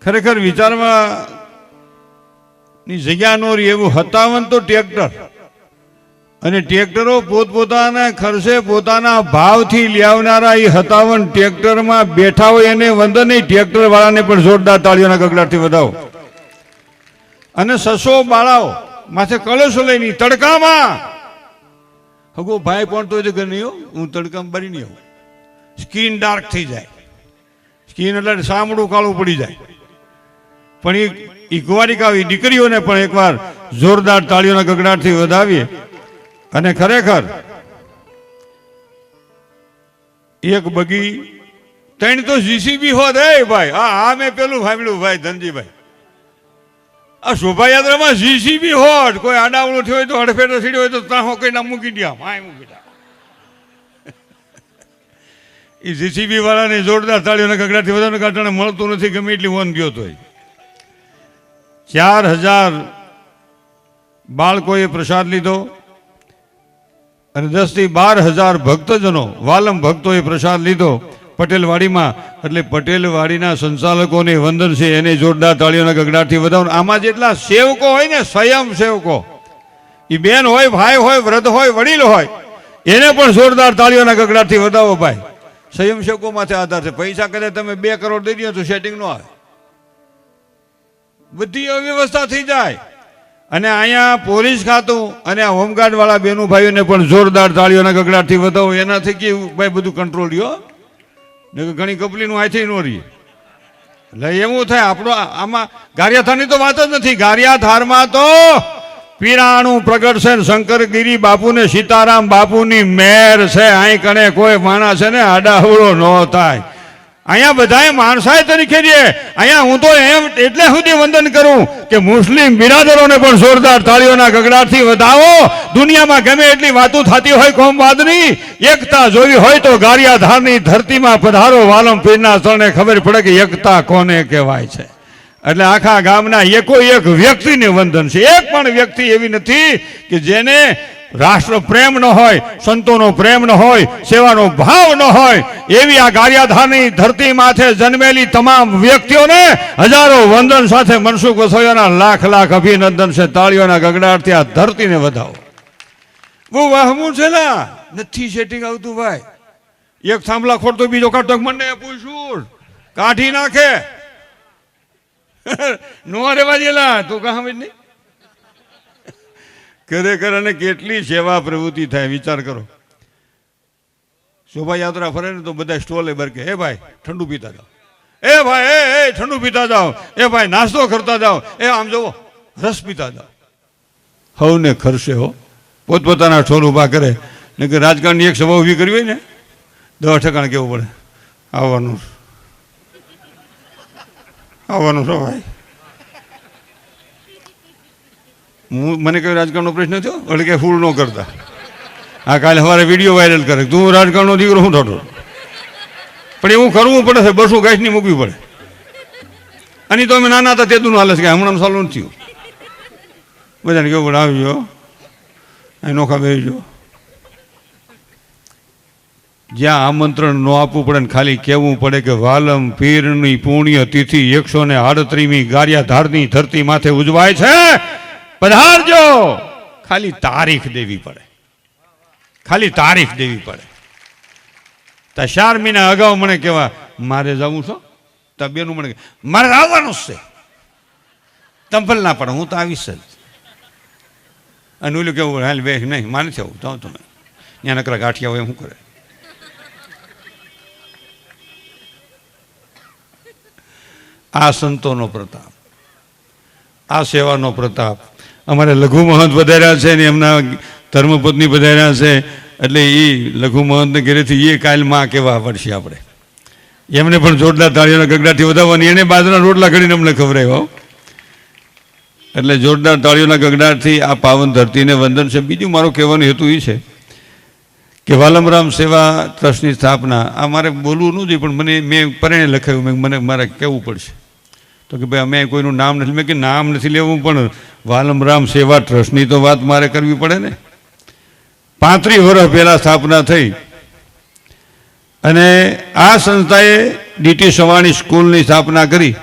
ખરેખર વિચારમાં ની જગ્યા નો રહી એવું 57 તો ટ્રેક્ટર અને ટ્રેક્ટરો પોતપોતાના ખર્ચે પોતાના ભાવથી લાવનારા એ 57 ટ્રેક્ટરમાં બેઠા હોય એને વંદન નહીં, ટ્રેક્ટર વાળાને પણ જોરદાર તાળીઓના ગગડાટથી વધાવો. અને 600 બાળાઓ માથે કળશો લઈને તડકામાં હગો ભાઈ પણ તો ઘર નહીં હો, હું તડકામાં બરી નહીં આવું. સ્કીન ડાર્ક થઈ જાય, સ્કીન એટલે સામડું કાળું પડી જાય. પણ એ કુંવારિકા દીકરીઓને પણ એકવાર જોરદાર તાળીઓના ગગડાટથી વધાવીએ. અને ખરેખર એક બગી 3 તો જીસીબી હોત. એ ભાઈ આ મેં પેલું સાંભળ્યું ભાઈ ધનજીભાઈ, આ શોભાયાત્રામાં જીસીબી હોત, કોઈ આડાવડું થયો હોય તો હડફેટો સીડ્યો હોય તો ત્યાં કઈ ના મૂકી દે, આમ મૂકી દે. એ જીસીબી વાળાને જોરદાર તાળીઓના ગગડાટથી વધારે કારણે મળતું નથી, ગમે એટલી વન ગયો તો. 4000 બાળકોએ પ્રસાદ લીધો અને 10 થી 12,000 ભક્તજનો વાલમ ભક્તોએ પ્રસાદ લીધો પટેલવાડીમાં. એટલે પટેલવાડીના સંચાલકોને વંદન છે, એને જોરદાર તાળીઓના ગગડાટથી વધાવો. આમાં જેટલા સેવકો હોય ને, સ્વયં સેવકો, એ બેન હોય, ભાઈ હોય, વૃદ્ધ હોય, વડીલ હોય, એને પણ જોરદાર તાળીઓના ગગડાટથી વધાવો. ભાઈ સ્વયંસેવકો માથે આધાર છે. પૈસા કદાચ તમે 2 કરોડ દઈ દો તો સેટિંગ ન આવે, બધી અવ્યવસ્થા થઈ જાય. અને અહીંયા પોલીસ ખાતું અને આ હોમગાર્ડ વાળા બેનું ભાઈઓને પણ જોરદાર તાળીઓના ગગડાટથી વધાવો. એનાથી કે ભાઈ બધું કંટ્રોલ રહ્યો, ઘણી કપલીનું આથી ન રહીએ. એટલે એવું થાય આપણો આમાં ગારિયાધારની તો વાત જ નથી. ગારિયાધારમાં તો પીરાણું પ્રગટ છે, શંકરગીરી બાપુ ને સીતારામ બાપુની મેર છે. અહીં કણે કોઈ માણસ છે ને આડાહવળો ન થાય. અહીંયા બધાએ માણસાઈ તરીકે છે. અહીંયા હું તો એમ એટલે સુધી વંદન કરું કે મુસ્લિમ બિરાદરોને પણ જોરદાર તાળીઓના ગગડાટથી વધાવો. દુનિયામાં ગમે એટલી વાતો થતી હોય કોમવાદની, એકતા જોવી હોય તો ગારિયાધારની ધરતીમાં પધારો. વાલમ પીરના સ્થળને ખબર પડે કે એકતા કોને કહેવાય છે. એટલે આખા ગામના એકો એક વ્યક્તિને વંદન છે. એક પણ વ્યક્તિ એવી નથી કે જેને રાષ્ટ્ર પ્રેમ ન હોય, સંતોનો પ્રેમ ન હોય, સેવાનો ભાવ ન હોય. એવી આ ગારિયાધારની ધરતી માથે જન્મેલી તમામ વ્યક્તિઓને હજારો વંદન સાથે મનસુખ વસોયાના લાખ લાખ અભિનંદન છે. તાળીઓના ગગડાટથી આ ધરતીને વધાવો. બહુ વાહમું છે ને, નથી સેટિંગ આવતું ભાઈ. એક થાંભલા ખોટતો બીજો કાઢતો, મને પૂછું કાઢી નાખે. નો રેવા દેલા તું કામ જ નહીં. ખરેખર અને કેટલી સેવા પ્રવૃત્તિ થાય વિચાર કરો. શોભાયાત્રા ફરે ને તો બધા સ્ટોલે બરકે, એ ભાઈ ઠંડુ પીતા જાઓ, એ ભાઈ એ ઠંડુ પીતા જાઓ, એ ભાઈ નાસ્તો કરતા જાઓ, એ આમ જુઓ રસ પીતા જાઓ. હવને ખર્ચે હો, પોતપોતાના સ્ટોલ ઊભા કરે. ને કે રાજકારણની એક સભા ઊભી કરવી હોય ને 10 ઠેકાણે કેવું પડે, આવવાનું આવવાનું છો ભાઈ. મને કઈ રાજકારણનો પ્રશ્ન થયો એટલે કે ફૂલ ન કરતા. આ કાલે સવારે વિડીયો વાયરલ કરે, તું રાજકારણનો દીકરો શું થતો. પણ એવું કરવું પડે છે, 200 ગાયની મૂકવી પડે. અને તો અમે નાના હતા તેદું હાલે છે કે હમણાં સાલું નથી થયું. બધાને કેવું પડે આવજો, અહીં નોખા બેસજો. જ્યાં આમંત્રણ ન આપવું પડે ને ખાલી કહેવું પડે કે વાલમ પીરની પુણ્ય તિથિ 138મી ગારિયાધારની ધરતી માથે ઉજવાય છે, પધારજો. ખાલી તારીખ દેવી પડે, ખાલી તારીખ દેવી પડે. તો 4 મહિના અગાઉ મને કહેવા મારે જવું છો, તો બેનું મને મારે આવવાનું જ છે, તંફલ ના પડે, હું તો આવીશ જ. અને ઓલું કેવું હાલ બે નહીં મારે નથી આવું, જાઓ તમે ત્યાં નકરા ગાંઠિયા હોય શું કરે. આ સંતોનો પ્રતાપ, આ સેવાનો પ્રતાપ. અમારે લઘુ મહંત વધાર્યા છે ને એમના ધર્મપત્ની વધાર્યા છે. એટલે એ લઘુ મહંતને ઘરેથી એ કાલમાં કેવા પડશે આપણે. એમને પણ જોરદાર તાળીઓના ગગડાટથી વધાવવાની. એને બાજરા રોટલા ઘડીને અમને ખવડાવ્યા. એટલે જોરદાર તાળીઓના ગગડાટથી આ પાવન ધરતીને વંદન છે. બીજું મારો કહેવાનો હેતુ એ છે કે વાલમરામ સેવા ટ્રસ્ટની સ્થાપના, આ મારે બોલવું ન જોઈએ પણ મેં પરણે લખાયું, મને મારે કહેવું પડશે. તો કે ભાઈ અમે કોઈનું નામ નથી. મેં કે નામ નથી લેવું પણ વાલમરામ સેવા ટ્રસ્ટની તો વાત મારે કરવી પડે ને. 35 વર્ષ પહેલાં સ્થાપના થઈ અને આ સંસ્થાએ ડીટી સવાણી સ્કૂલની સ્થાપના કરી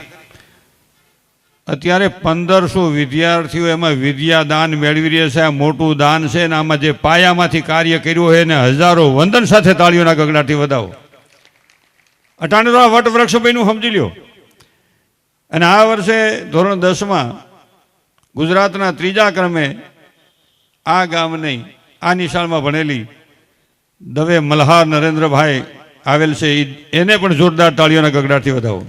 અત્યારે 1500 વિદ્યાર્થીઓ એમાં વિદ્યાદાન મેળવી રહ્યા છે. આ મોટું દાન છે ને આમાં જે પાયામાંથી કાર્ય કર્યું હોય એને હજારો વંદન સાથે તાળીઓના ગગડાથી વધાવો. અટાણે વટવૃક્ષ બન્યું સમજી લ્યો. અને આ વર્ષે ધોરણ 10માં ગુજરાતના 3જા ક્રમે આ ગામની આ નિશાળમાં ભણેલી દવે મલ્હાર નરેન્દ્રભાઈ આવેલ છે, એને પણ જોરદાર તાળીઓના ગગડાથી વધાવો.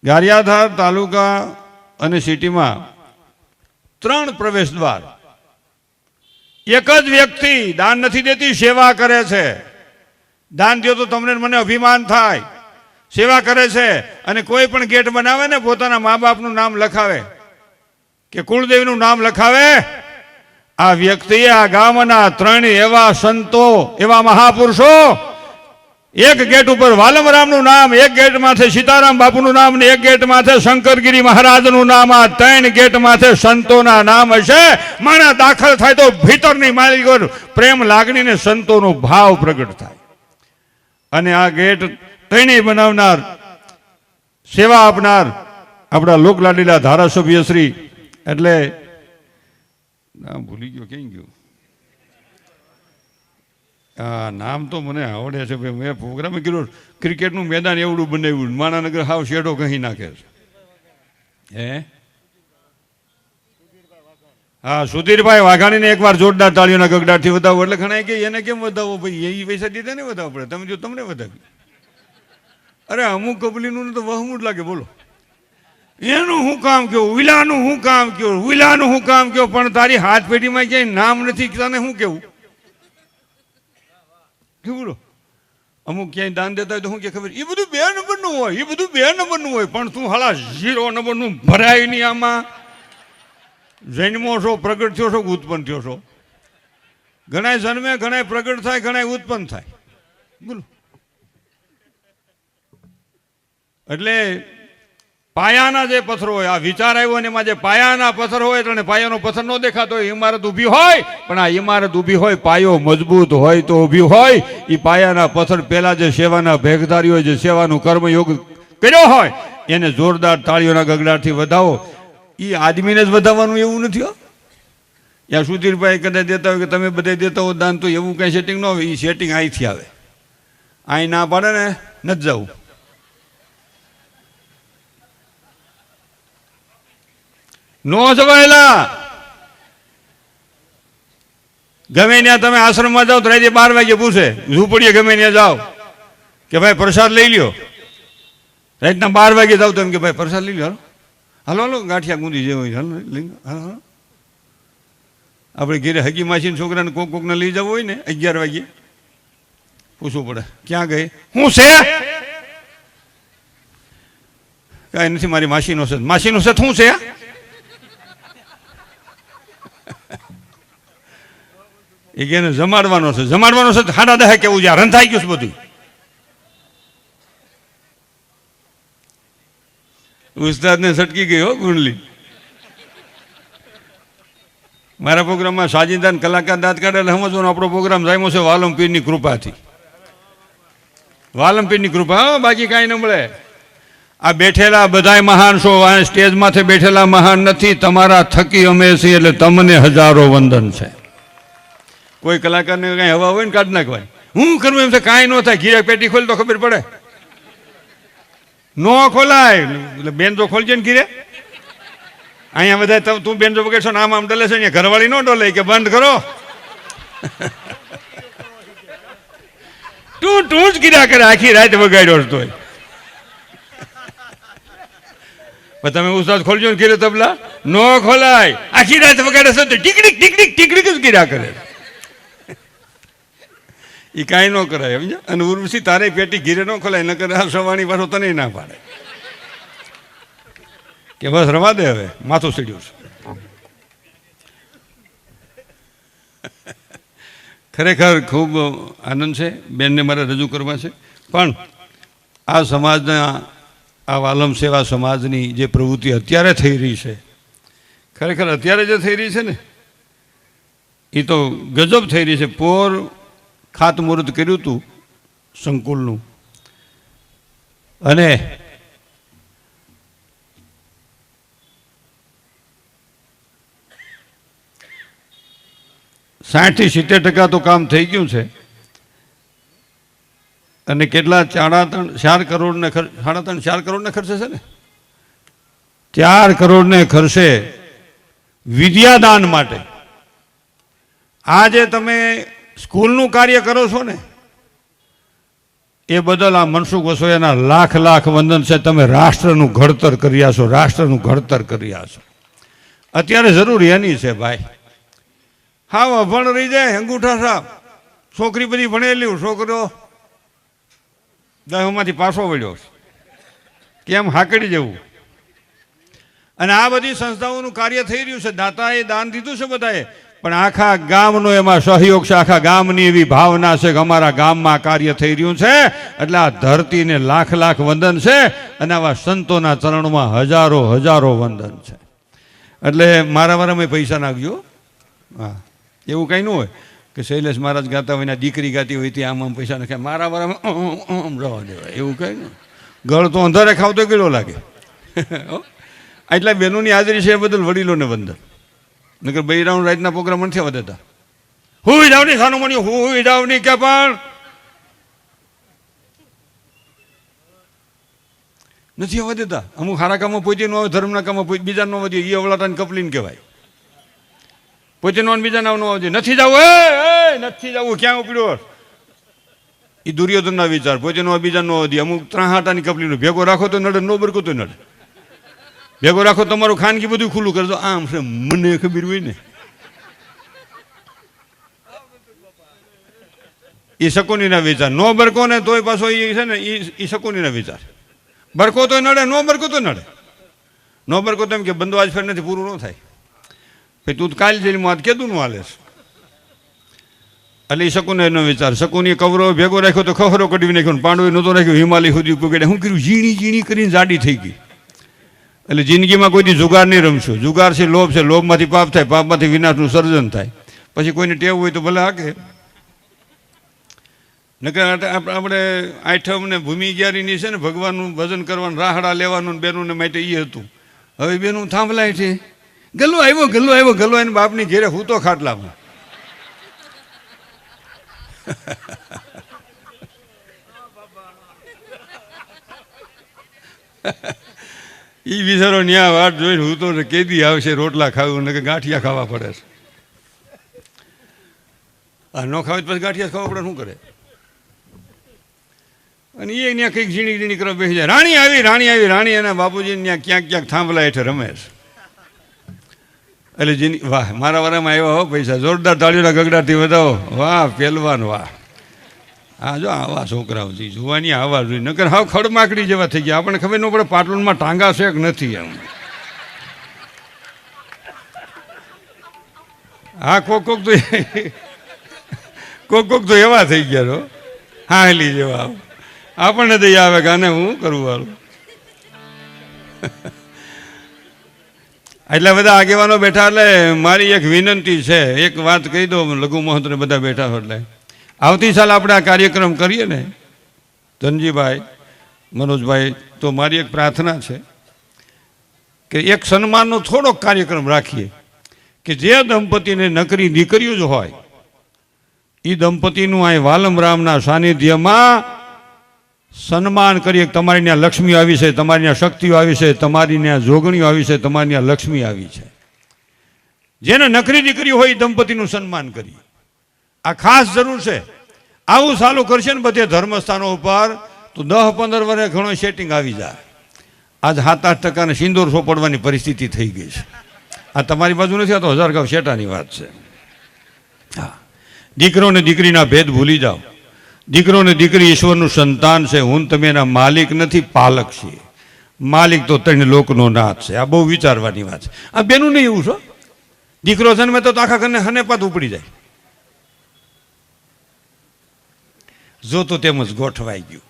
ગારિયાધાર તાલુકા અને સિટીમાં 3 પ્રવેશ દ્વાર, એક જ વ્યક્તિ દાન નથી દેતી, સેવા કરે છે. દાન દો તો તમને મને અભિમાન થાય. સેવા કરે છે અને કોઈ પણ ગેટ બનાવે ને પોતાના મા બાપનું નામ લખાવે કે કુળદેવીનું નામ લખાવે. આ વ્યક્તિએ આ ગામના 3 એવા સંતો, એવા મહાપુરુષો, એક ગેટ ઉપર વાલમરામનું નામ, એક ગેટ માથે સીતારામ બાપુનું નામ ને એક ગેટ માથે શંકરગીરી મહારાજનું નામ, આ 3 ગેટ માથે સંતોના નામ હશે. માણા દાખલ થાય તો ભીતરની માલિકો પ્રેમ લાગણી ને સંતોનો ભાવ પ્રગટ થાય. અને આ ગેટ 3 બનાવનાર, સેવા આપનાર આપણા લોકલાડીલા ધારાસભ્ય શ્રી, એટલે નામ ભૂલી ગયો, ક્યાં ગયું આ નામ તો મને આવડે છે ભાઈ. મેં પ્રોગ્રામ કર્યો, ક્રિકેટનું મેદાન એવડું બનાવ્યું, માણાનગર હાવ શેડો કહી નાખે છે. હે હા, સુધીરભાઈ વાઘાણીને એકવાર જોરદાર તાળીઓના ગગડાટથી વધાવો. એટલે ઘણા કે એને કેમ વધાવો ભાઈ, એ પૈસા દીધા ને વધાવવા પડે, તમે જો તમને વધાવી. અરે અમુક કબલીનું તો વહમું જ લાગે. બોલો એનું હું કામ કયો, વિલાનું હું કામ કયો, વિલાનું હું કામ કયો, પણ તારી હાથ પેઢીમાં ક્યાંય નામ નથી, તને શું કેવું? બોલો અમુક ક્યાંય દાન દેતા હોય તો શું કે ખબર, એ બધું 2 નંબરનું હોય, એ બધું 2 નંબરનું હોય, પણ તું હાલા 0 નંબરનું ભરાય નહીં. આમાં જન્મો છો, પ્રગટ થયો છો, ઉત્પન્ન થયો છો. ઘણા જન્મે, ઘણા પ્રગટ થાય, ઘણા ઉત્પન્ન થાય. બોલો એટલે પાયાના જે પથ્થરો હોય, આ વિચાર આવ્યો ને એમાં જે પાયાના પથ્થર હોય, એટલે પાયાનો પથ્થર ન દેખાતો હોય, ઇમારત ઊભી હોય, પણ આ ઇમારત ઊભી હોય, પાયો મજબૂત હોય તો ઊભી હોય. એ પાયાના પથ્થર પહેલા જે સેવાના ભેગધારીઓ, જે સેવાનું કર્મયોગ કર્યો હોય, એને જોરદાર તાળીઓના ગગડાટથી વધાવો. એ આદમીને જ વધાવવાનું એવું નથી હો. યા સુધીરભાઈ કદાચ દેતા હોય કે તમે બધા દેતા હો દાન, તો એવું કંઈ સેટિંગ ન હોય. એ સેટિંગ અહીંથી આવે. અહીં ના પાડે ને નથી જવું. નો જવાયેલા ગમે ત્યાં તમે આશ્રમમાં જાઓ તો રાતે 12 વાગે પૂછે, ઝૂંપડીએ ગમે ત્યાં જાઓ કે ભાઈ પ્રસાદ લઈ લ્યો. રાતના 12 વાગે જાઓ તો એમ કે ભાઈ પ્રસાદ લઈ લો, હાલો હાલો ગાંઠિયા ગુંદી જે હોય હાલો લઈ હાલો. આપણે ઘેરે હગી માસીને છોકરાને કોકને લઈ જવું હોય ને 11 વાગે પૂછવું પડે, ક્યાં ગઈ, હું છે? કાંઈ નથી, મારી માસીનો છે. માસીનો છે શું છે? એ કે જમાડવાનો છે, જમાડવાનો છે. 10:30 કેવું છે, રંધાઈ ગયું છે બધું. ઉસ્તાદને સટકી ગઈ હો ગુંડલી. મારા પ્રોગ્રામમાં સાજીદાન કલાકાર દાંત કાઢે એટલે સમજવાનો આપણો પ્રોગ્રામ જામ્યો છે વાલમપીરની કૃપાથી. વાલમપીરની કૃપા, બાકી કાંઈ ન મળે. આ બેઠેલા બધાય મહાન છો, આ સ્ટેજ માથે બેઠેલા મહાન નથી, તમારા થકી અમે છીએ, એટલે તમને હજારો વંદન છે. કોઈ કલાકારને કાંઈ હવા હોય ને કાઢ નાખવાય. હું કરવું એમ છે, કાંઈ ન થાય. ગીરે પેટી ખોલ તો ખબર પડે. નો ખોલાય એટલે બેન્જો ખોલજે ને ઘીરે. અહીંયા બધા તું બેન્જો વગેરે આમ આમ ડલે છે, અહીંયા ઘરવાળી ન ડોલે કે બંધ કરો. તું જ ગીરા કરે, આખી રાત વગાડ્યો તો. તમે ઉસ્તાદ ખોલજો ને ઘીરે તબલા, નો ખોલાય. આખી રાત વગાડે છે તો ટીકડીક ટીકડીક ટીકડીક જ ગીરા કરે. એ કાંઈ ન કરાય સમજ્યા. અને ઉર્વશી તારે પેટી ઘીરે ન ખોલાય, ન કરે આ સવાણી પાછો તને ના પાડે કે બસ રવા દે, હવે માથું સીડ્યું છે. ખરેખર ખૂબ આનંદ છે. બેનને મારે રજૂ કરવા છે, પણ આ સમાજના, આ વાલમ સેવા સમાજની જે પ્રવૃત્તિ અત્યારે થઈ રહી છે, ખરેખર અત્યારે જે થઈ રહી છે ને એ તો ગજબ થઈ રહી છે. પોર ખાતમુહૂર્ત કર્યું હતું સંકુલનું, અને 60-70% તો કામ થઈ ગયું છે અને કેટલા 4 કરોડને 4 કરોડને ખર્ચે છે ને 4 કરોડને ખર્ચે વિદ્યાદાન માટે. આજે તમે સ્કૂલનું કાર્ય કરો છો ને એ બદલ આ મનસુખ વસોયાના લાખ લાખ વંદન છે. તમે રાષ્ટ્રનું ઘડતર કર્યા છો, રાષ્ટ્રનું ઘડતર કર્યા છો. અત્યારે જરૂર એની છે ભાઈ. હા, અભણ રહી જાય અંગૂઠા સાહેબ, છોકરી બધી ભણેલી, છોકરો 10માંથી પાછો વળ્યો, કેમ હાકડી જવું. અને આ બધી સંસ્થાઓનું કાર્ય થઈ રહ્યું છે. દાતાએ દાન દીધું છે બધાએ, પણ આખા ગામનો એમાં સહયોગ છે, આખા ગામની એવી ભાવના છે કે અમારા ગામમાં કાર્ય થઈ રહ્યું છે. એટલે આ ધરતીને લાખ લાખ વંદન છે અને આવા સંતોના ચરણોમાં હજારો હજારો વંદન છે. એટલે મારા વારામાં પૈસા નાખજો. હા, એવું કંઈ ન હોય કે શૈલેષ મહારાજ ગાતા હોય ને દીકરી ગાતી હોય ત્યાં આમ પૈસા નાખે. મારા વારામાં જવા દેવાય એવું કંઈ નહીં. ગળ તો અંધારે ખાવ તો કેળો લાગે. એટલા બહેનોની હાજરી છે એ બદલ વડીલોને વંદન. નકર બૈરાઉન્ડ રાતના પ્રોગ્રામ નથી આવવા દેતા. હુઈ જાવ નહીં સાનું મળ્યું, હુઈ જાવ નહીં કે પણ નથી આવવા દેતા. અમુક સારા કામમાં પોતે ન આવે, ધર્મના કામમાં બીજા ન વધે, એ અવળાટાને કપલીને કહેવાય. પોતે નો બીજા નામ ન આવજે. નથી જવું, એ નથી જવું, ક્યાં ઉપડ્યો? એ દુર્યોધનના વિચાર. પોતે નો બીજા ન વધે. અમુક 3 હાટાની કપલીનો ભેગો રાખો તો નડે, નો બરકો તો નડે. ભેગો રાખો તમારું ખાનગી બધું ખુલ્લું કરજો. આમ છે મને ખબર હોય ને. એ શકુનીના વિચાર. નો બરકો ને તોય પાછો એ છે ને એ શકુનીના વિચાર. બરકો તો નડે, નો બરકો તો નડે. નો બરકો તો એમ કે બંધો આજ ફેર નથી, પૂરું ન થાય. ભાઈ તું કાલ જેલમાં આજ કેદું નું હાલે છે. એટલે એ શકુને એનો વિચાર. શકુની કવરો ભેગો રાખ્યો તો ખખરો કઢવી નાખ્યો, પાંડવે નહોતો રાખ્યો, હિમાલય સુધી પકડે. શું કર્યું? ઝીણી ઝીણી કરીને જાડી થઈ ગઈ. એટલે જિંદગીમાં કોઈથી જુગાર નહીં રમશું. જુગાર છે લોભ છે, લોભમાંથી પાપ થાય, પાપમાંથી વિનાશનું સર્જન થાય. પછી કોઈને ટેવ હોય તો ભલે હાકે. નકર આપણે આઠમ ને ભૂમિ ગ્યારીની છે ને ભગવાનનું ભજન કરવાનું, રાહડા લેવાનું બેનું માટે એ હતું. હવે બેનું થાંભલાય છે. ગલ્લો આવ્યો, ગલ્લો આવ્યો, ગલ્લો એને બાપની ઘેરે હું તો ખાટલામાં. એ બિચારો ન્યા વાટ જોઈને હું તો કેદી આવશે રોટલા ખાવું ને કે ગાંઠિયા ખાવા પડે છે. આ ન ખાવે પછી ગાંઠિયા ખાવા પડે, શું કરે? અને એ ત્યાં કંઈક ઝીણી ઝીણી કરવા બેસી જાય. રાણી આવી, રાણી આવી, રાણી એના બાપુજી ત્યાં ક્યાંક ક્યાંક થાંભલા હેઠે રમે છે. એટલે જીની વાહ, મારા વારામાં આવ્યા હો પૈસા. જોરદાર તાળીઓના ગગડાથી વધાવો. વાહ પહેલવાન વાહ. હા જો આવા છોકરાઓ છે, જોવાની આવા જોઈએ. નકર હાવ ખડમાકડી જેવા થઈ ગયા. આપણને ખબર ન પડે પાટલુનમાં ટાંગા છે કે નથી એમ. હા, કોક તો એવા થઈ ગયા. હા હેલી જેવા આપણને તો આવે કે આને હું કરવું વાળું. એટલા બધા આગેવાનો બેઠા. એટલે મારી એક વિનંતી છે, એક વાત કહી દો. લઘુ મહંતને બધા બેઠા હોય એટલે આવતી સાલ આપણે આ કાર્યક્રમ કરીએ ને ધનજીભાઈ, મનોજભાઈ, તો મારી એક પ્રાર્થના છે કે એક સન્માનનો થોડોક કાર્યક્રમ રાખીએ કે જે દંપતીને નકરી દીકરીઓ જ હોય એ દંપતીનું આ વાલમ રામના સાનિધ્યમાં સન્માન કરીએ. તમારી ત્યાં લક્ષ્મી આવી છે, તમારી ત્યાં શક્તિઓ આવી છે, તમારી ત્યાં જોગણીઓ આવી છે, તમારી ત્યાં લક્ષ્મી આવી છે. જેને નકરી દીકરીઓ હોય એ દંપતીનું સન્માન કરીએ. આ ખાસ જરૂર છે. આવું સાલું કરશે ને બધે ધર્મસ્થાનો ઉપર તો 10-15 વર્ષે ઘણો સેટિંગ આવી જાય. આજ 7-8% સિંદૂર સોપડવાની પરિસ્થિતિ થઈ ગઈ છે. આ તમારી બાજુ નથી, આ તો 1000 ગાંવ શેટાની વાત છે. હા, દીકરો ને દીકરીના ભેદ ભૂલી જાઓ. દીકરો ને દીકરી ઈશ્વરનું સંતાન છે. હું તમે એના માલિક નથી, પાલક છીએ. માલિક તો 3 લોકનો નાથ છે. આ બહુ વિચારવાની વાત છે. આ બેનું નહીં એવું છો. દીકરો જન્મે તો આખા ઘરને હનેપાત ઉપડી જાય. જો તો તેમજ ગોઠવાઈ ગયું.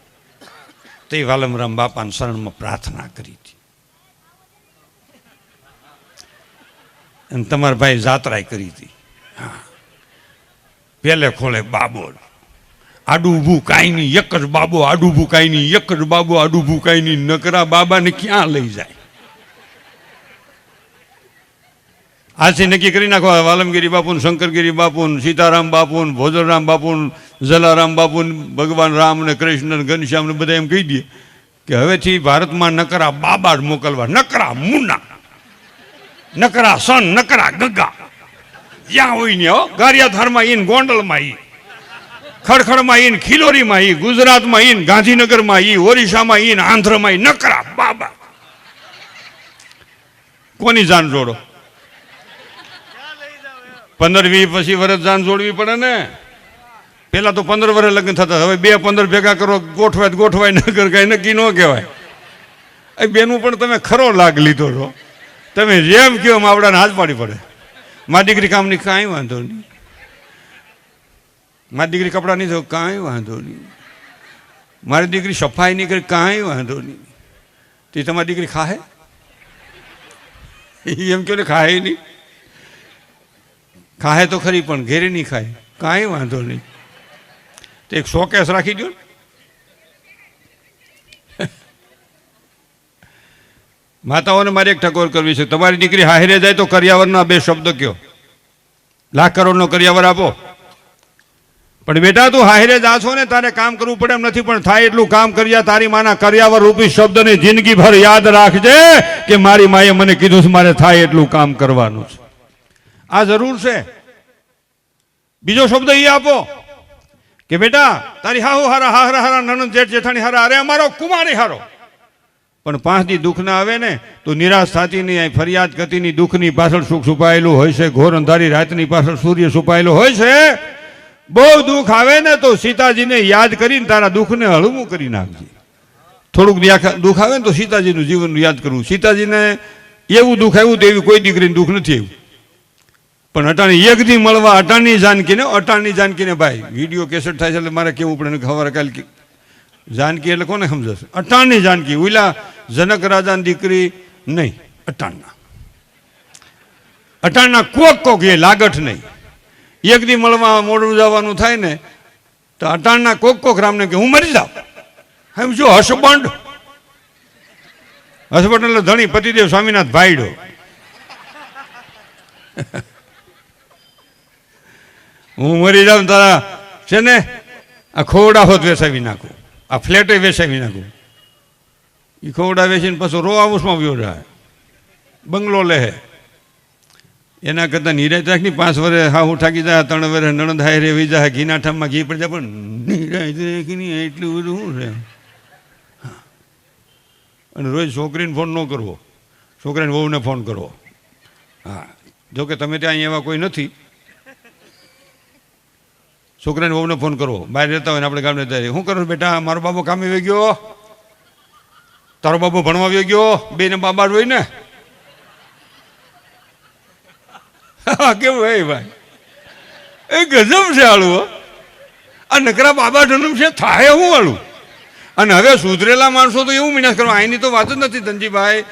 તે વાલમરામ બાપાના શરણમાં પ્રાર્થના કરી હતી અને તમારા ભાઈ જાત્રાય કરી હતી. હા, પેલે ખોળે બાબો, આડું ઊભું કાંઈ નહીં, એક જ બાબો, આડું ઊભું કાંઈ નહીં, એક જ બાબો, આડું ઊભું કાંઈ નહીં. નકરા બાબાને ક્યાં લઈ જાય? આજથી નક્કી કરી નાખો, વાલમગીરી બાપુ, શંકરગીરી બાપુ, સીતારામ બાપુ, ભોજરામ બાપુ, જલારામ બાપુ, ભગવાન રામ ને કૃષ્ણ ને ઘનશ્યામ ને બધા એમ કહી દે કે હવેથી ભારતમાં નકરા બાબા જ મોકલવા, નકરા મુન્ના, નકરા સન, નકરા ગગા, જ્યાં હોય ને, ગારિયાધારમાં ઈન, ગોંડલમાં ઈ, ખડખડમાં ઈન, ખિલોરીમાં ઈ, ગુજરાતમાં ઈન, ગાંધીનગરમાં ઈ, ઓરિસ્સામાં ઈન, આંધ્રમાં ઈ, નકરા બાબા. કોની જાન જોડો? 15-20 પછી વર્ષ જાન જોડવી પડે ને. પેલા તો 15 વર્ષ લગ્ન થતા, હવે 2-15 ભેગા કરો, ગોઠવાય ન કર, કઈ નક્કી ન કહેવાય. એ બેનું પણ તમે ખરો લાગ લીધો છો. તમે જેમ કહો માવડાને હાથ પાડી પડે. મારી દીકરી કામની કાંઈ વાંધો નહીં, મારી દીકરી કપડાં નહીં થયું કાંઈ વાંધો નહીં, મારી દીકરી સફાઈ નહીં કરી કાંઈ વાંધો નહીં. તે તમારી દીકરી ખાહે? એમ કહો ને ખાહે નહીં. ખાહે તો ખરી પણ ઘેરે નહીં ખાય, કાંઈ વાંધો નહીં. તો એક શોકેસ રાખી દો. માતાઓને મારે એક ઠકોર કરવી છે, તમારી દીકરી હારે જાય તો કરિયાવરના 2 શબ્દ કયો, લાખ કરોડનો કરિયાવર આપો. પણ બેટા તું હારે જા છો ને, તારે કામ કરવું પડે એમ નથી, પણ થાય એટલું કામ કર્યા. તારી માના કરિયાવર રૂપી શબ્દને જિંદગી ભર યાદ રાખજે કે મારી માએ મને કીધું છે મારે થાય એટલું કામ કરવાનું છે. આ જરૂર છે. બીજો શબ્દ એ આપો કે બેટા તારી હાહુ હારા, હારા હારા, નણંદ જેઠ જેઠાણી હારા, અરે અમારો કુમારી હારો. પણ 5 દી દુઃખ ના આવે ને તો નિરાશ થતી નહીં. ફરિયાદ કરતીની દુઃખની પાછળ સુખ છુપાયેલું હોય છે, ઘોર અંધારી રાતની પાછળ સૂર્ય છુપાયેલો હોય છે. બહુ દુઃખ આવે ને તો સીતાજીને યાદ કરીને તારા દુઃખને હળવું કરી નાખજે. થોડુંક દુઃખ આવે ને તો સીતાજીનું જીવન યાદ કરવું. સીતાજીને એવું દુઃખ આવ્યું તો એવી કોઈ દીકરીને દુઃખ નથી આવ્યું. પણ અટાણી એક દી મળવા અટાણની જાનકીને ભાઈ વિડીયો કેસેટ થાય છે એટલે મારે કેવું પડે કે હવારે કાલ જાનકી એટલે કોને સમજશે? અટાણની જાનકી, ઓલા જનક રાજાની દીકરી નહીં, અટાણના કોક એ લાગઠ નહીં. એક દી મળવા મોડું જવાનું થાય ને તો અટાણના કોક રામને કે હું મરી જાઉં. એમ જો હસબન્ડ એટલે ધણી પતિદેવ સ્વામીનાથ ભાઈડો. હું મરી જાઉં તારા છે ને આ ખોવડા હોત વેસાવી નાખું, આ ફ્લેટે વેસાવી નાખું. એ ખોવડા વેચીને પાછું રો હાઉસમાં વ્યો જાય, બંગલો લે. એના કરતાં નિરાય રાખની 5 વર્ષ હા હું ઠાકી જાય, 3 વર્ષ નણંદ હાય રે વી જાય, ઘીના ઠામમાં ઘી પડી જાય. પણ નિરાય રાખી એટલું બધું શું છે? અને રોજ છોકરીને ફોન ન કરવો, છોકરાને વહુને ફોન કરવો. હા, જોકે તમે ત્યાં અહીંયા એવા કોઈ નથી. છોકરાને વહુને ફોન કરવો, બહાર રહેતા હોય ને આપણે ગામને જઈએ. શું કરો બેટા? મારો બાબો કામે આવી ગયો, તારો બાબો ભણવા આવી ગયો, 2 ને બાબા હોય ને. કેવું હે ભાઈ, એ ગજબ છે આળું. આ નકરા બાબા જન્મ છે થાય હું વાળું. અને હવે સુધરેલા માણસો તો એવું મીનાશ કરવા, અહીંની તો વાત જ નથી ધનજીભાઈ,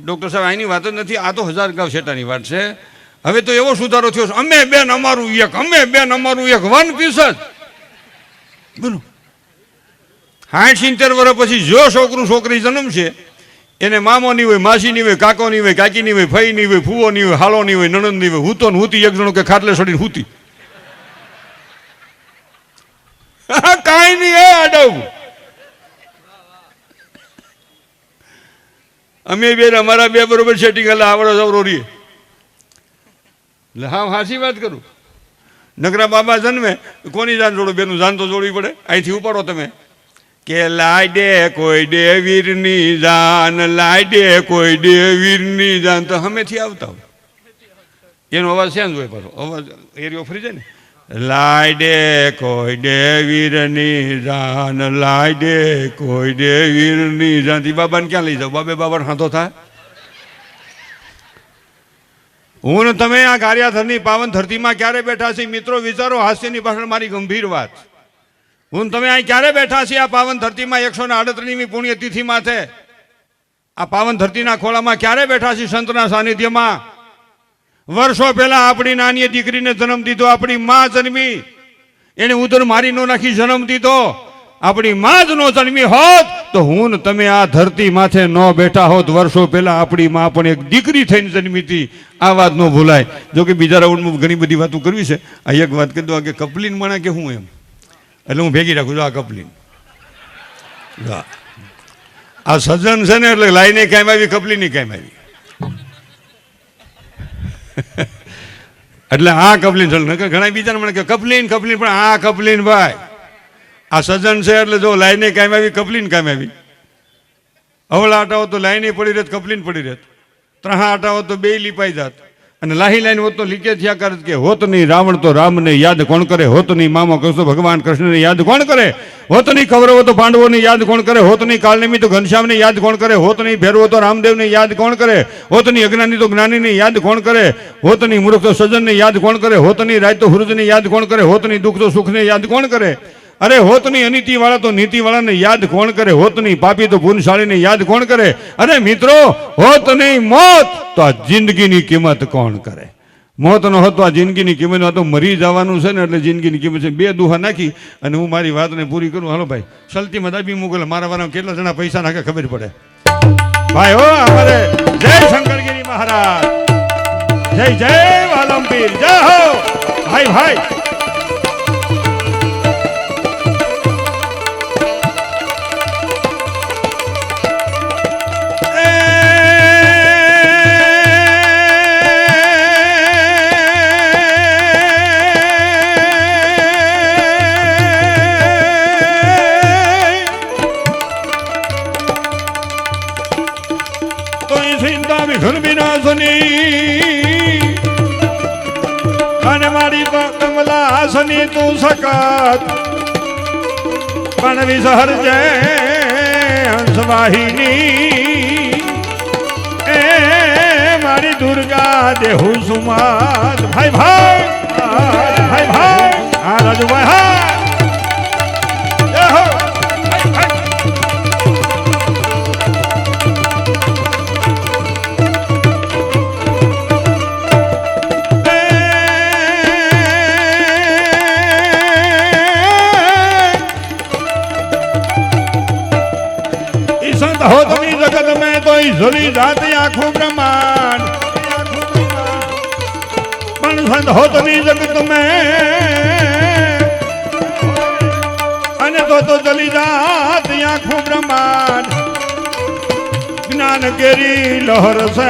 ડૉક્ટર સાહેબ, અહીંની વાત જ નથી. આ તો 1000 ગાંવ શેટાની વાત છે. હવે તો એવો સુધારો થયો છે, અમે બેન અમારું એક, અમે બેન અમારું એક, 1 પીસ જ. બોલો 60-70 વર્ષ પછી જો છોકરું છોકરી જન્મ છે એને મામો નહીં હોય, માસી નહીં હોય, કાકો નહીં હોય, કાકી નહીં હોય, ફઈ નહીં હોય, ફૂવો નહીં હોય, હાલો નહીં હોય, નણંદ નહીં હોય, હૂતો ને હૂતી એક જણો કે ખાટલે છોડીને હૂતી. કાંઈ નહીં હે આડવ. અમે બે અમારા 2 બરોબર સેટિંગ એટલે આવડો જવરો રહીએ. એટલે હા હાસી વાત કરું. નગરા બાબા જન્મે કોની જાન જોડો? બેનું જાન તો જોડવી પડે. અહીંથી ઉપાડો તમે કે લાડે કોઈ દેવીરની જાન, લાડે કોઈ દેવીરની જાન. તો હમેથી આવતા હોય એનો અવાજ છે જ હોય, પાછો અવાજ એરિયો ફરી જાય ને. લાડે કોઈ દેવીરની જાન, લાડે કોઈ દેવીરની જાન. થી બાબાને ક્યાં લઈ જાવ? બાબાને હાથો થાય. હું ને તમે આ ગારિયાધરની પાવન ધરતીમાં ક્યારે બેઠા છીએ મિત્રો? વિચારો. હાસ્યની પાછળ મારી ગંભીર વાત. હું તમે અહીં ક્યારે બેઠા છીએ આ પાવન ધરતીમાં? 138મી પુણ્યતિથિ માથે આ પાવન ધરતીના ખોળામાં ક્યારે બેઠા છીએ? સંતના સાનિધ્યમાં. વર્ષો પહેલા આપણી નાની દીકરીને જન્મ દીધો, આપણી માં જન્મી, એને ઉદર મારી નો નાખી જન્મ દીધો. આપણી માં જ નો જન્મી હોત તો હું ને તમે આ ધરતી માથે ન બેઠા હોત. વર્ષો પહેલા આપણી માં પણ એક દીકરી થઈને જન્મી હતી. આ વાત ન ભૂલાય. જો કે બીજા રાઉન્ડમાં ઘણી બધી વાતો કરવી છે. આ એક વાત કહી દો કે કપલીન માણા કે હું એમ, એટલે હું ભેગી રાખું છું. આ કપલીન, આ સજ્જન છે ને એટલે લાઈને કાયમ આવી, કપલીની કાયમ આવી. એટલે આ કપલીન ઘણા બીજાને મને કે કપલીન કપલીન, પણ આ કપલીન ભાઈ આ સજ્જન છે એટલે જો લાઈને કાયમ આવી, કપલીન કાયમ આવી. અવળા આટાઓ તો લાઈને પડી રહેત, કપલીન પડી રહેત. ત્રહા આટાઓ તો બે લીપાઈ જાત. અને લાહી લાઈન હોત તો લીકે થયા કરે કે હોત નહીં રાવણ તો રામને યાદ કોણ કરે, હોત નહીં મામા કૃષ્ણ ભગવાન કૃષ્ણને યાદ કોણ કરે, હોત નહીં કૌરવો તો પાંડવોને યાદ કોણ કરે, હોત નહીં કાળનેમી તો ઘનશ્યામને યાદ કોણ કરે, હોત નહીં ભેરવો તો રામદેવને યાદ કોણ કરે, હોત નહીં અજ્ઞાની તો જ્ઞાનીને યાદ કોણ કરે, હોત નહીં મૂર્ખ તો સજ્જનને યાદ કોણ કરે, હોત નહીં રાજ તો હુરજને યાદ કોણ કરે, હોત નહીં દુઃખ તો સુખને યાદ કોણ કરે, અરે હોત નહીં અનિતિ વાળા તો નીતિ વાળાને યાદ કોણ કરે, હોત નહીં પાપી તો પુણશાળીને યાદ કોણ કરે. અરે મિત્રો, હોત નહીં મોત તો આ જિંદગીની કિંમત કોણ કરે. મોત ન હોત તો આ જિંદગીની કિંમત, તો મરી જવાનું છે ને એટલે જિંદગીની કિંમત છે. બે દુહા નાખી અને હું મારી વાતને પૂરી કરું. હાલો ભાઈ, સલતીમાં દાબી મોકલે. મારા વાળા કેટલા જણા પૈસા નાખે ખબર પડે ભાઈ. હો અમારે જય શંકરગીરી મહારાજ, જય જય વાલમપીર, જય હો ભાઈ ભાઈ. અને મારી કમલા હાસની તું સકાત પણ વિસહર જય હંસવાહિની એ મારી દુર્ગા દેહુ સુમાત. ભાઈ ભાઈ ભાઈ ભાઈ હા રાજુભાઈ હા. हो तुमी जगत में तो झुली जाती आँखों ब्रह्मांड, पण संत हो तुमी जगत में अने तो जली जाती आँखों ब्रह्मांड. ज्ञान केरी लहर से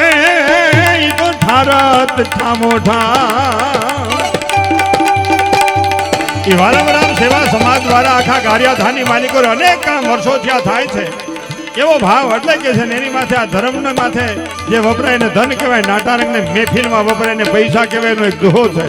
ए तो ठारत ठामोठा વાલમરામ સેવા સમાજ દ્વારા આખા ગારિયાધાની માલિકો અનેક કામ વર્ષો થયા થાય છે. એવો ભાવ એટલે કે છે એની માથે આ ધર્મને માથે જે વપરાય ને ધન કહેવાય, નાટારંગને મહેફિલમાં વપરાય ને પૈસા કહેવાય એનો એક દોહો છે.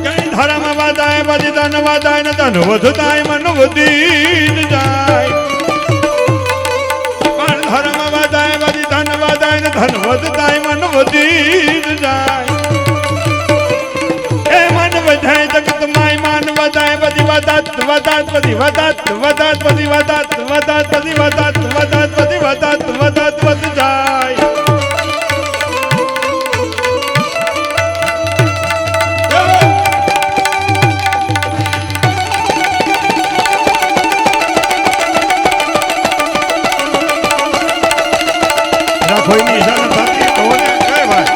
કઈ ધારામાં વાદાય બધી ધન વાદાય ને ધન વધતાય મન વધી જાય. ધન વધતાય મન વધી જાય. એ મન વધાય જગત માય માન વધાય બધી વધાત વધાત બધી વધાત વધાત બધી વધાત વધાત બધી વધાત વધાત બધી વધાત વધાત વધ જાય. કોઈની ઈજાને થતી તો ને કઈ ભાઈ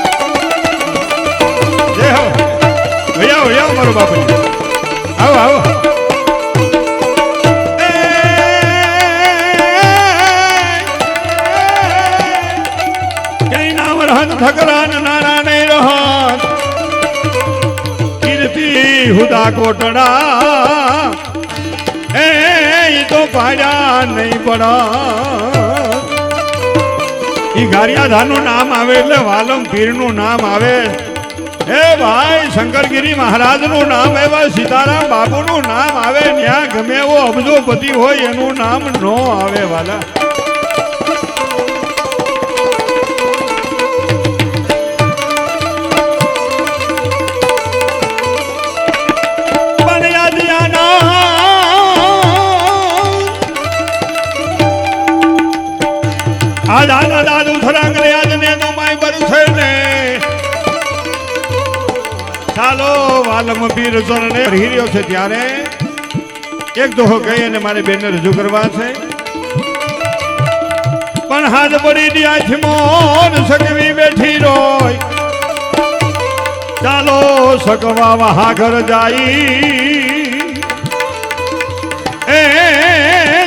જય હો ભૈયા મારો બાપુ આવો આવો. કઈ નામ રહન ઠકરાન નાના નહીં રહન કીર્તિ હુદા કોટડા એ તો પાડ્યા નહીં પડા. ગારિયાધાનું નામ આવે એટલે વાલમપીર નું નામ આવે. હે ભાઈ, શંકરગીરી મહારાજ નું નામ આવે, સીતારામ બાપુ નું નામ આવે, ત્યાં ગમે એવો અબજોપતિ હોય એનું નામ નો આવે વાલા. ચાલો વાલમ પીર ચરણે હીર્યો છે ત્યારે એક દોહો કહી અને મારે બેનને રજૂ કરવા છે. પણ હાથ પડી દિયાથી મોન સકવી બેઠી રોય ચાલો સકવા વહા ઘર જાય એ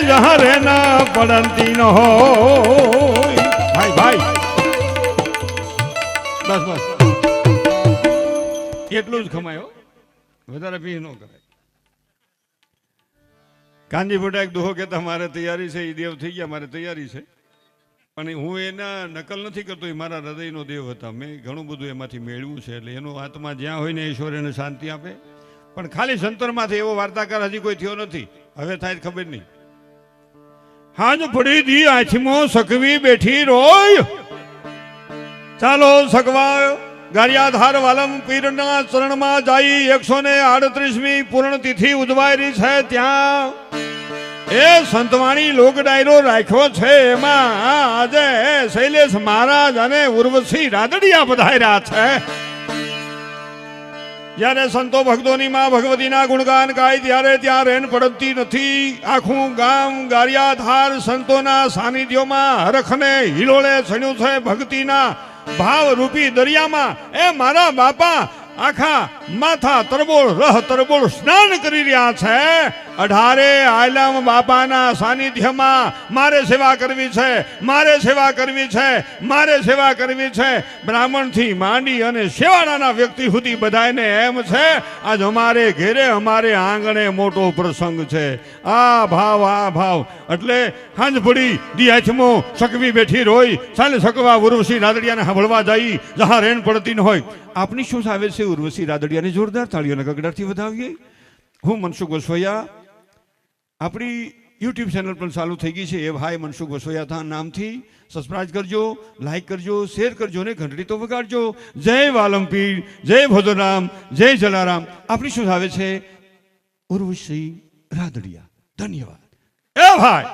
જહરે ના પડતી ન હોય. ભાઈ ભાઈ બસ બસ એટલું જ ખમાયો, વધારે પી ન કરાય. કાંજી ફોટા એક દોહો કહેતા મારે તૈયારી છે, એ દેવ થઈ ગયા, મારે તૈયારી છે. પણ હું એના નકલ નથી કરતો, એ મારા હૃદયનો દેવ હતા. મેં ઘણું બધું એમાંથી મેળવ્યું છે. એટલે એનો આત્મા જ્યાં હોય ને ઈશ્વર એને શાંતિ આપે. પણ ખાલી સંતરમાંથી એવો વાર્તાકાર હજી કોઈ થયો નથી. હવે થાય ખબર નહીં. હાજ પડી દી આંખમાં સકવી બેઠી રોય ચાલો સકવા ગારિયાધાર વાલમ પીરના ચરણમાં જાય 138મી પૂર્ણ તિથિ ઉજવાઈ રહી છે. ત્યાં એ સંતવાણી લોક ડાયરો રાખ્યો છે. એમાં આજે શૈલેષ મહારાજ અને ઉર્વશી રાદડિયા પધાર્યા છે. જ્યારે સંતો ભક્તોની માં ભગવતીના ગુણગાન ગાય ત્યારે ત્યાં રેન પડતી નથી. આખું ગામ ગારિયાધાર સંતોના સાનિધ્યોમાં હરખને હિલોળે ચડ્યું છે. ભક્તિના ભાવ રૂપી દરિયામાં એ મારા બાપા આખા માથા તરબોળ રહ તરબોળ સ્નાન કરી રહ્યા છે. 18 આલમ બાપાના સાનિધ્યમાં મારે સેવા કરવી છે, મારે સેવા કરવી છે, મારે સેવા કરવી છે. બ્રાહ્મણથી માંડી અને સેવાડાના વ્યક્તિ સુધી બધાને એમ છે આજ અમારે ઘેરે અમારે આંગણે મોટો પ્રસંગ છે. આ ભાવ એટલે હાંજ પડી દિયાચમો સકવી બેઠી રોય ચાલે સકવા ઉર્વશી રાદડિયાને સાંભળવા જઈ જહા રેન પડતી ન હોય. આપની શું આવે છે ઉર્વશી રાદડિયાને જોરદાર તાળીઓના ગગડાટથી વધાવીએ. હું મનસુખ વસોયા, આપણી યુટ્યુબ ચેનલ પણ ચાલુ થઈ ગઈ છે. એ ભાઈ મનસુખ વસોયા હતા નામથી. સબસ્ક્રાઇબ કરજો, લાઈક કરજો, શેર કરજો ને ઘંટડી તો વગાડજો. જય વાલમપીર, જય ભોજરામ, જય જલારામ. આપણી શું આવે છે ઉર્વશી રાદડિયા. ધન્યવાદ. એ ભાઈ